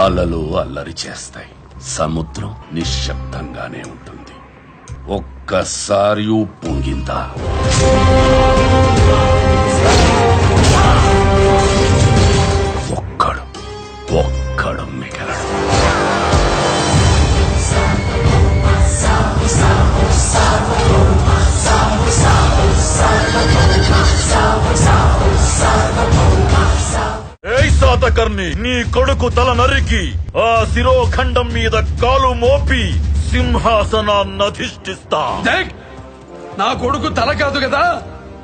అలలు అల్లరి చేస్తాయి, సముద్రం నిశ్శబ్దంగానే ఉంటుంది. ఒక్కసారి పొంగిందా ఒక్కడు మిగలడు. శాతకర్ణి, నీ కొడుకు తల నరికి ఆ శిరోఖండం మీద కాలు మోపి సింహాసనాన్ని అధిష్ఠిస్తా. నా కొడుకు తల కాదు కదా,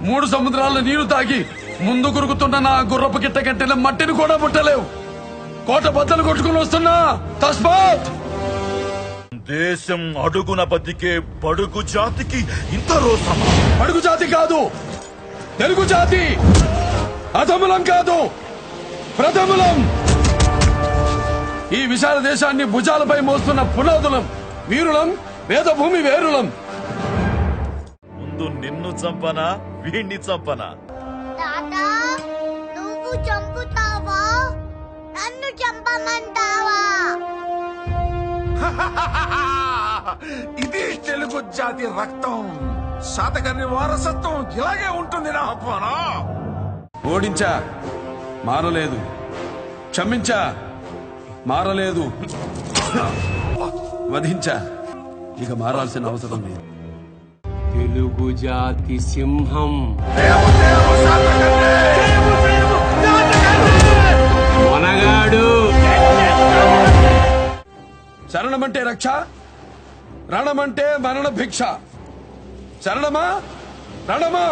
3 సముద్రాల నీరు తాగి ముందు గురుగుతున్న నా గుర్రపు గిట్ట కట్టిన మట్టిని కూడా ముట్టలేవు. కోట బద్దలు కొట్టుకుని వస్తున్నా. తస్మాత్ దేశం అడుగున బతికే బడుగు జాతికి ఇంత రోసమా? అడుగు జాతి కాదు, తెలుగు జాతి. అధములం కాదు, ప్రథములం. ఈ విశాల దేశాన్ని భుజాలపై మోస్తున్న పునాదులం, వీరులం, వేదభూమి వేరులం. ముందు నిన్ను చంపనా, వీణ్ణి చంపనా? తాతా, నువ్వు చంపుతావా, నన్ను చంపమంటావా? ఇది తెలుగు జాతి రక్తం. శాతకర్ణి వారసత్వం ఇలాగే ఉంటుంది. నా అప్పానా ఓడించా, మారలేదు. క్షమించా, మారలేదు. వధించా, ఇక మారాల్సిన అవసరం లేదు. తెలుగు జాతి సింహం మనగాడు. శరణమంటే రక్ష, రణమంటే మరణ భిక్ష. శరణమా, రణమా,